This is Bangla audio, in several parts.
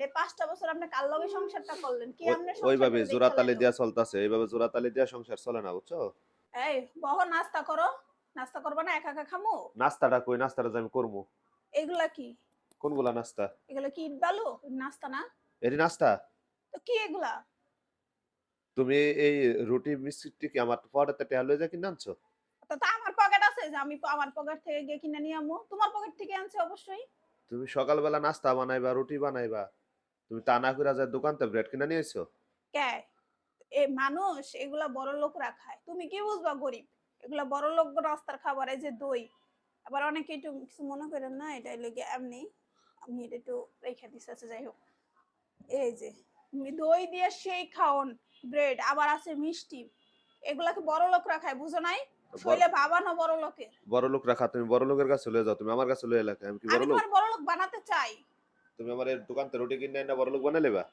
তাহলে 5টা বছর আপনি কার লগে সংসারটা করলেন? কি আমনে ওইভাবে সংসারটা দেখা জোড়াতালি লাইলো? দিয়া চলতেছে, এইভাবে জোড়াতালি দিয়া সংসার চলে না, বুঝছো? এই বহো নাস্তা করো। নাস্তা করবা না একা একা খামু? নাস্তাটা কই? নাস্তাটা যে আমি করবো। এগুলা কি? কোনগুলা নাস্তা? এগুলা কি ইট বালু? নাস্তা না? এটি নাস্তা? তো কি এগুলা? তুমি এই রুটি মিষ্টি কি আমার পকেটে টেহা লয়ে যা কিনে আনছো? তো আমার পকেট আছে যে আমি আমার পকেট থেকে গিয়ে কিনে নিয়ে আমু। তোমার পকেট থেকে আনছি অবশ্যই। তুমি সকালবেলা নাস্তা বানাইবা, রুটি বানাইবা, তুমি তা না কইরা যায় দোকান থেকে ব্রেড কিনা নিয়ে আইছো? কে? মানুষ এগুলা বড় লোকরা খায়। তুমি কি বুঝবা গরিব? এগুলা বড় লোক রাস্তার খাবার এই যে দই। আবার অনেকে একটু কিছু মনে করেন না এটা হইলো গিয়ে এমনি। আমি এটা একটু রেখে দিছি আচ্ছা যাই হোক। এই যে দই দিয়ে সেই খাওন ব্রেড আবার আছে মিষ্টি। এগুলাকে বড় লোকরা খায় বুঝো নাই? বড় শৈলে ভাবানো বড় লোকের। বড় লোক রাখা, তুমি বড় লোকের কাছে লয়ে যাও, তুমি আমার কাছে লয়ে এলাকা আমি কি বড় আমি লোক? তোমার বড় লোক বানাতে চাই। তুমি আমার এই দোকান থেকে রুটি কিনে এনে বড় লোক বানাই লেবা?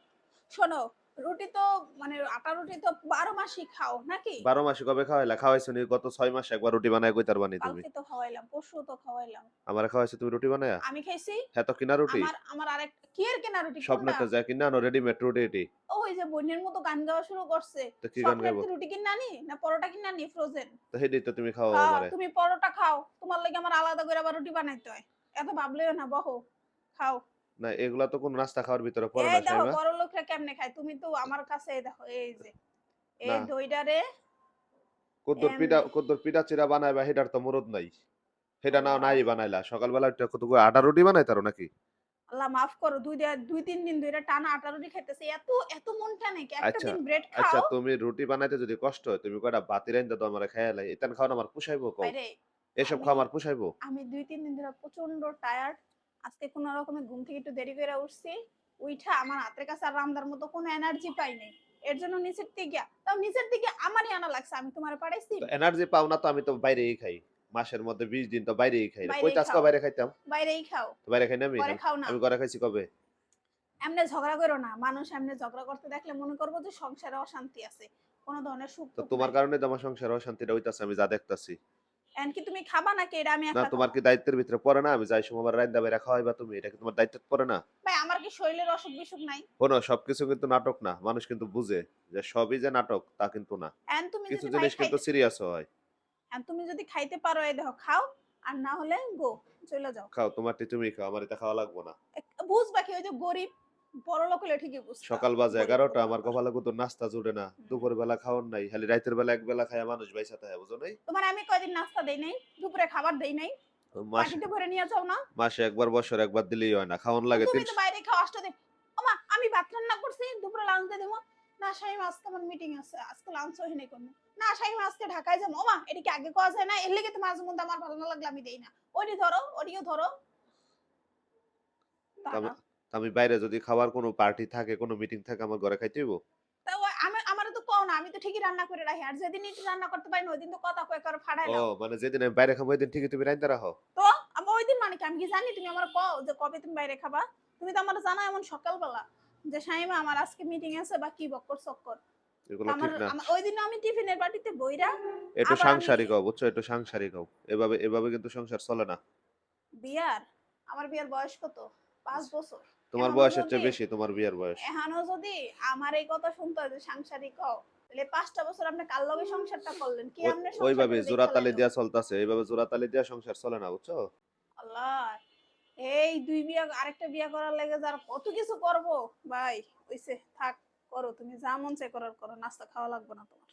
শোনো, রুটি তো মানে আটা রুটি তো ১২ মাসই খাও নাকি? ১২ মাসে কবে খাওয়াইলা? খাওয়াইছো নি গত ৬ মাসে একবার রুটি বানায় কইতার বানি তুমি। কালকে তো খাওয়াইলাম, পরশুও তো খাওয়াইলাম। আমারে খাওয়াইছো তুমি রুটি বানায়া? আমি খাইছি। হ্যাঁ, তো কিনা রুটি? আমার আমার আরেকটা কি এর কেনা রুটি কোনটা? স্বপ্নেতে যায় কিনা আনো রেডিমেড রুটি এটি। ওই যে বইনের মতো গান গাওয়া শুরু করছে। তো কি গান স্বপ্নের গাইবো? কি রুটি কিনে আনি না পরোটা কিনে আনি ফ্রোজেন? তো হেডি তো তুমি খাওয়াও হ্যাঁ, আমারে। তুমি পরোটা খাও। তোমার লাগি আমার আলাদা করে আবার রুটি বানাইতে হয়। এত ভাবলেও না বহো, খাও। না, এগুলা তো কোন নাস্তা খাওয়ার ভিতরে পড়ে এই না, দেখো শামিমা। বড় লোকরা কেমনে খায়। তুমি তো আমার কাছে এই দেখো এই যে এই না, দইটারে কদ্দুর এমনি কদ্দুর পিঠা চিরা বানাইবা হেটার তো মুরুদ নাই। হেটা নাও আল্লাহ নাই বানাইলা। সকালবেলা একটা কত আটা রুটি বানাইতারো নাকি? আল্লাহ মাফ করো ২-৩ দিন ধইরা টানা আটা রুটি খাইতেছি। এত মন টানে কি একটা আচ্ছা, দিন ব্রেড আচ্ছা, খাও। তুমি রুটি বানাইতে যদি কষ্ট হয় তুমি কয়টা বাতি রাইন্দা দাও আমারে খাইয়া লাই। এতান খাওন আমার পুষাইবো কও? বাইরে এসব আমি খাওয়া আমার পুষাইবো? আমি ২-৩ দিন ধরে প্রচন্ড টায়ার্ড। আজকে কোন রকমে ঘুম থেকে একটু দেরি করে উঠছি। উইঠা আমার হাতের কাছে আর রান্দার মতো কোনো এনার্জি পাই নাই। এর জন্য নিচের থেকে তাও নিচের দিকে আমারই আনা লাগছে। আমি তোমারে পাঠাইছি? তো এনার্জি পাও না তো আমি তো বাইরেই খাই। মাসের মধ্যে ২০ দিন তো বাইরেই খাই। বাইরেই কইতে আজকে খাও, বাইরে খাইতাম? বাইরেই খাও। তো বাইরে খাই না আমি? ঘরে খাও না। আমি ঘরে খাইছি কবে? এমনে ঝগড়া করো না। মানুষ এমনে ঝগড়া করতে দেখলে মনে করব যে সংসারে অশান্তি আছে। কোন ধরনের তো সুখ-টুখ তোমার নাই। কারণে তো আমার সংসারে অশান্তিটা হইতাছে আমি যা দেখতাছি। এখন কি তুমি খাবা নাকি এটা আমি না, একলা তোমার খাবো? কি দায়িত্বের ভিতরে পড়ে না? আমি যাই সময় আবার রাইন্দা বাইরা খাওয়াইবা তুমি। এটা কি তোমার দায়িত্বে পড়ে না? ভাই আমার কি শরীরের অসুখ-বিসুখ নাই? শোনো, সবকিছু কিন্তু নাটক না। মানুষ কিন্তু বুঝে যে সবই যে নাটক তা কিন্তু না। এখন তুমি কিছু যদি ভাই জিনিস কিন্তু খাইতে সিরিয়াসও হয়। এখন তুমি যদি খাইতে পারো এই দেখো খাও আর না হলে গো চলে যাও। খাও, তোমারটি তুমি খাও। আমার এটা খাওয়া লাগবো না। বুঝবা কি ওই যে গরিব বড়লোক হলে ঠিকই বুঝতা। সকাল বাজে গরিব ১১টা কোথাকার। আমার কপালে কিন্তু নাস্তা জুটে না। হুম। দুপুর বেলা খাওয়ার নাই। খালি রাইতের বেলা এক বেলা খাইয়া মানুষ বাইচা থাকে, বুঝো নাই? তোমার আমি কয়দিন নাস্তা দেই নাই, দুপুরে খাবার দেই নাই। মাসে বাটিতে ভরে নিয়ে যাও না। মাসে একবার বছরে একবার দিলেই হয় না। খাওয়ান তো লাগে তুমি ৩ তো বাইরে খাও ৮ টা দিন। ওমা আমি ভাত রান্না করছি দুপুরে লাঞ্চ দিয়ে দেবো। না শাইমা আজকে আমার মিটিং আছে। আজকে লাঞ্চ হয় নাই কোনো। না শাইমা আজকে ঢাকায় যাবো। ওমা এটা কি আগে কওয়া যায় না? এর লেগে তো মাঝে মধ্যে আমার ভালো না লাগলে আমি দেই না। ওইটি ধরো, ওটিও ধরো। তা তা আমি না। তা আমি বাইরে যদি খাবার কোনো পার্টি থাকে, কোনো মিটিং থাকে আমার ঘরে খাইতে হইব? তা ও আমারও তো কও না। আমি তো ঠিকই রান্না করে রাখি। আর যেদিন একটু রান্না করতে পারি না ওইদিন তো কথা কয়ে করে ফাড়ায় ও, লাও। মানে যেদিন আমি বাইরে খাবো ওইদিন ঠিকই তুমি রাইন্দা রাখো? তো আমি ওইদিন মানে কি আমি কি জানি তুমি আমারে কও যে কবে তুমি বাইরে খাবা? তুমি তো আমারে জানাও এমন সকালবেলা যে শাইমা আমার আজকে মিটিং আছে বা কি বক্কর সক্কর। এগুলো আমার ঠিক না। আমার ওইদিন আমি টিফিনের বাটিতে বইরা একটু আবার আমি সাংসারিক হও, বুঝছো? একটু সাংসারিক হও। এভাবে এভাবে কিন্তু সংসার চলে না। বিয়ার আমার বিয়ার বয়স কত? ৫ বছর। তোমার এখনো বয়সের যদি চেয়ে বেশি তোমার বিয়ের বয়স। এখনো যদি আমার এই কথা শুনতে হয় যে সাংসারিক হও, তাহলে ৫টা বছর আপনি কার লগে সংসারটা করলেন? কি আমনে ওইভাবে সংসারটা দেখা জোড়াতালি লাইলো? দিয়া চলতেছে, এইভাবে জোড়াতালি দিয়া সংসার চলে না, বুঝছো? আল্লাহ! এই ২ বিয়া আরেকটা বিয়া করার লাগে যে আর কত কিছু করব ভাই হইছে থাক করো তুমি যা মন চায় করার করো নাস্তা খাওয়া লাগবে না তোমার।